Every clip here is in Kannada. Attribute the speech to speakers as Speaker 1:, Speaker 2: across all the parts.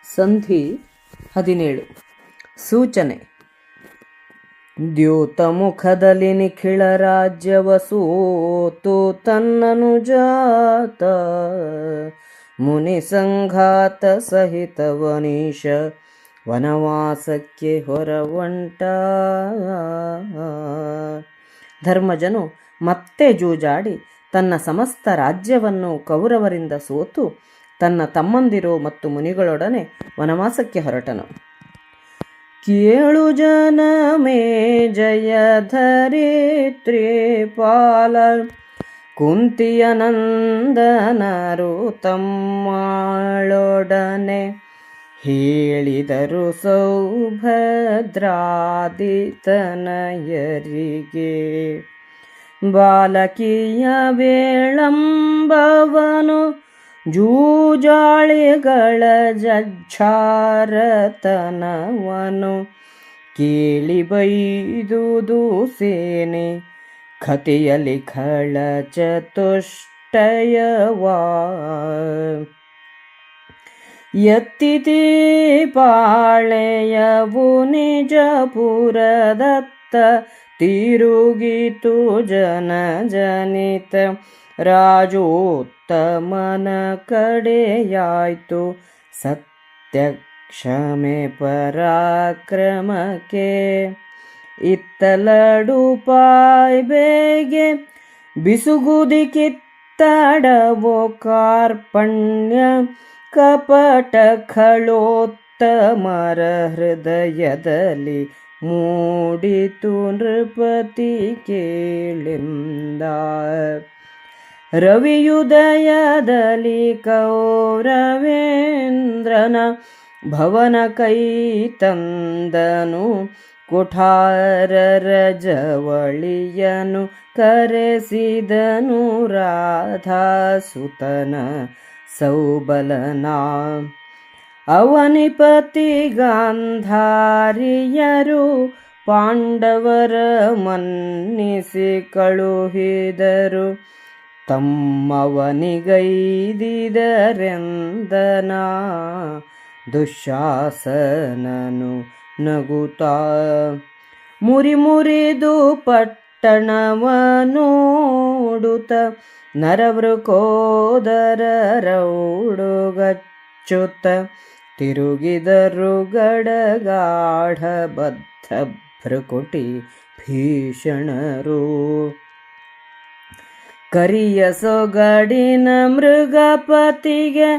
Speaker 1: ಸಂಧಿ 17. ಸೂಚನೆ. ದ್ಯೂತ ಮುಖದಲ್ಲಿ ನಿಖಿಳ ರಾಜ್ಯವ ಸೋತು ತನ್ನನುಜಾತ ಮುನಿ ಸಂಘಾತ ಸಹಿತವನೀಶ ವನವಾಸಕ್ಕೆ ಹೊರವಂಟ. ಧರ್ಮಜನು ಮತ್ತೆ ಜೂಜಾಡಿ ತನ್ನ ಸಮಸ್ತ ರಾಜ್ಯವನ್ನು ಕೌರವರಿಂದ ಸೋತು ತನ್ನ ತಮ್ಮಂದಿರು ಮತ್ತು ಮುನಿಗಳೊಡನೆ ವನವಾಸಕ್ಕೆ ಹೊರಟನು. ಕೇಳು ಜನಮೇ ಜಯ ಧರಿತ್ರಿ ಪಾಲ ಕುಂತಿಯ ನಂದನರು ತಮ್ಮಳೊಡನೆ ಹೇಳಿದರು ಸೌಭದ್ರಾದಿತನಯರಿಗೆ. ಬಾಲಕಿಯ ವೇಳಂಬವನು ಜೂಜಾಳಿಗಳ ಜಜ್ಜಾರತನವನು ಕೇಳಿ ಬೈದುದು ಸೇನೆ ಕಥೆಯಲ್ಲಿ ಖಳ ಚತುಷ್ಟಯವಾ. ಎತ್ತಿತಿ ಪಾಳೆಯವು ನಿಜಪುರದತ್ತ ತಿರುಗಿತು ಜನಜನಿತ ರಾಜೋತ್ತಮನ ಕಡೆಯಾಯ್ತು ಸತ್ಯ ಕ್ಷಮೆ ಪರಾಕ್ರಮಕ್ಕೆ. ಇತ್ತಲಡು ಪಾಯ್ ಬೇಗೆ ಬಿಸುಗುದಿ ಕಿತ್ತಡವೋ ಕಾರ್ಪಣ್ಯ ಕಪಟ ಖಳೋತ್ತಮರ ಹೃದಯದಲ್ಲಿ ಮೂಡಿತು ನೃಪತಿ ಕೇಳಿಂದ. ರವಿಯುದಯದಲ್ಲಿ ಕೌರವೇಂದ್ರನ ಭವನ ಕೈ ತಂದನು ಕುಠಾರರ ಜವಳಿಯನು ಕರೆಸಿದನು ರಾಧಾಸುತನ ಸೌಬಲನ. ಅವನಿಪತಿ ಗಾಂಧಾರಿಯರು ಪಾಂಡವರ ಮನ್ನಿಸಿ ಕಳುಹಿದರು ತಮ್ಮವನಿಗೈದಿದರೆಂದನ. ದುಶ್ಯಾಸನನು ನಗುತ್ತಾ ಮುರಿದು ಪಟ್ಟಣವನೋಡುತ್ತ ನರವೃಕೋದರರೌಡುಗಚ್ಚುತ್ತ ತಿರುಗಿದರು ಗಡಗಾಢ ಬದ್ಧ ಭೃಕುಟಿ ಭೀಷಣರು. ಕರಿಯ ಸೊಗಡಿನ ಮೃಗಪತಿಗೆ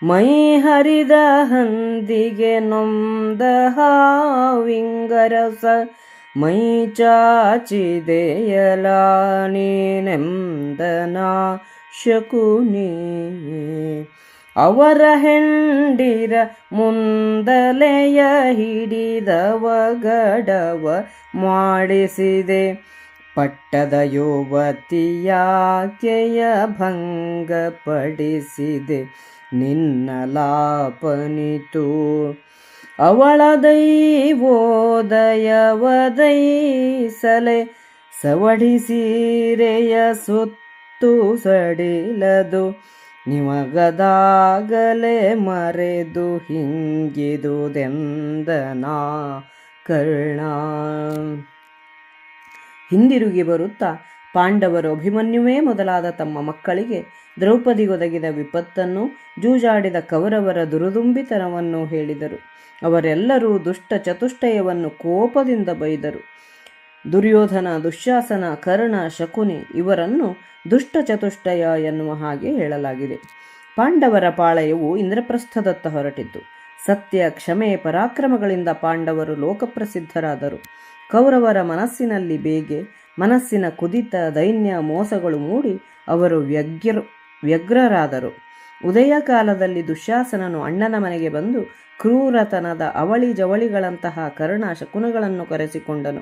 Speaker 1: ಮೈ ಹರಿದ ಹಂದಿಗೆ ನೊಂದ ಹಾವಿಂಗರಸ ಮೈ ಚಾಚಿದೆಯಲಾನೆಂದನ ಶಕುನಿ. ಅವರ ಹೆಂಡಿರ ಮುಂದಲೆಯ ಹಿಡಿದವ ಗಡವ ಮಾಡಿಸಿದೆ ಪಟ್ಟದ ಯುವತಿಯಾಕೆಯ ಭಂಗಪಡಿಸಿದೆ ನಿನ್ನ ಲಾಪನಿತು. ಅವಳ ದೈವೋದಯವದೈಸಲೆ ಸವಡಿಸೀರೆಯ ಸುತ್ತು ಸಡಿಲದು ನಿಮಗದಾಗಲೇ ಮರೆದು ಹಿಂಗಿದುದೆಂದನ ಕರ್ಣ. ಹಿಂದಿರುಗಿ ಬರುತ್ತಾ ಪಾಂಡವರು ಅಭಿಮನ್ಯುವೇ ಮೊದಲಾದ ತಮ್ಮ ಮಕ್ಕಳಿಗೆ ದ್ರೌಪದಿಗೊದಗಿದ ವಿಪತ್ತನ್ನು ಜೂಜಾಡಿದ ಕೌರವರ ದುರುದುಂಬಿತನವನ್ನು ಹೇಳಿದರು. ಅವರೆಲ್ಲರೂ ದುಷ್ಟ ಚತುಷ್ಟಯವನ್ನು ಕೋಪದಿಂದ ಬೈದರು. ದುರ್ಯೋಧನ, ದುಶ್ಯಾಸನ, ಕರ್ಣ, ಶಕುನಿ ಇವರನ್ನು ದುಷ್ಟ ಚತುಷ್ಟಯ ಎನ್ನುವ ಹಾಗೆ ಹೇಳಲಾಗಿದೆ. ಪಾಂಡವರ ಪಾಳೆಯವು ಇಂದ್ರಪ್ರಸ್ಥದತ್ತ ಹೊರಟಿತು. ಸತ್ಯ, ಕ್ಷಮೆ, ಪರಾಕ್ರಮಗಳಿಂದ ಪಾಂಡವರು ಲೋಕಪ್ರಸಿದ್ಧರಾದರು. ಕೌರವರ ಮನಸ್ಸಿನಲ್ಲಿ ಬೇಗೆ, ಮನಸ್ಸಿನ ಕುದಿತ, ದೈನ್ಯ, ಮೋಸಗಳು ಮೂಡಿ ಅವರು ವ್ಯಗ್ರರಾದರು. ಉದಯ ಕಾಲದಲ್ಲಿ ದುಶ್ಯಾಸನನು ಅಣ್ಣನ ಮನೆಗೆ ಬಂದು ಕ್ರೂರತನದ ಅವಳಿ ಜವಳಿಗಳಂತಹ ಕರ್ಣ, ಶಕುನಗಳನ್ನು ಕರೆಸಿಕೊಂಡನು.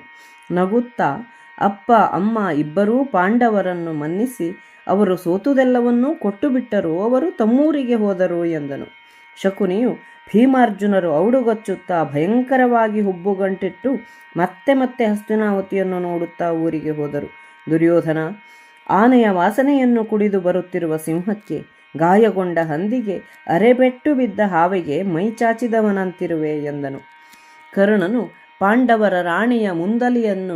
Speaker 1: ನಗುತ್ತಾ ಅಪ್ಪ ಅಮ್ಮ ಇಬ್ಬರೂ ಪಾಂಡವರನ್ನು ಮನ್ನಿಸಿ ಅವರು ಸೋತುದೆಲ್ಲವನ್ನೂ ಕೊಟ್ಟು ಬಿಟ್ಟರು, ಅವರು ತಮ್ಮೂರಿಗೆ ಹೋದರು ಎಂದನು. ಶಕುನಿಯು ಭೀಮಾರ್ಜುನರು ಔಡುಗಚ್ಚುತ್ತಾ ಭಯಂಕರವಾಗಿ ಹುಬ್ಬುಗಂಟಿಟ್ಟು ಮತ್ತೆ ಮತ್ತೆ ಹಸ್ತಿನಾವತಿಯನ್ನು ನೋಡುತ್ತಾ ಊರಿಗೆ ಹೋದರು. ದುರ್ಯೋಧನ, ಆನೆಯ ವಾಸನೆಯನ್ನು ಕುಡಿದು ಬರುತ್ತಿರುವ ಸಿಂಹಕ್ಕೆ ಗಾಯಗೊಂಡ ಹಂದಿಗೆ ಅರೆಬೆಟ್ಟು ಬಿದ್ದ ಹಾವಿಗೆ ಮೈ ಚಾಚಿದವನಂತಿರುವೆ ಎಂದನು. ಕರ್ಣನು ಪಾಂಡವರ ರಾಣಿಯ ಮುಂದಲಿಯನ್ನು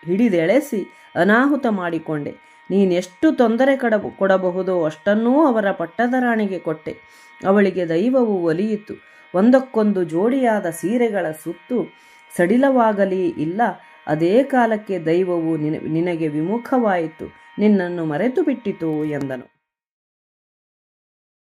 Speaker 1: ಹಿಡಿದೆಳೆಸಿ ಅನಾಹುತ ಮಾಡಿಕೊಂಡೆ. ನೀನೆಷ್ಟು ತೊಂದರೆ ಕೊಡಬಹುದೋ ಅಷ್ಟನ್ನೂ ಅವರ ಪಟ್ಟದ ರಾಣಿಗೆ ಕೊಟ್ಟೆ. ಅವಳಿಗೆ ದೈವವು ಒಲಿಯಿತು. ಒಂದಕ್ಕೊಂದು ಜೋಡಿಯಾದ ಸೀರೆಗಳ ಸುತ್ತು ಸಡಿಲವಾಗಲೀ ಇಲ್ಲ. ಅದೇ ಕಾಲಕ್ಕೆ ದೈವವು ನಿನಗೆ ವಿಮುಖವಾಯಿತು, ನಿನ್ನನ್ನು ಮರೆತು ಬಿಟ್ಟಿತು ಎಂದನು.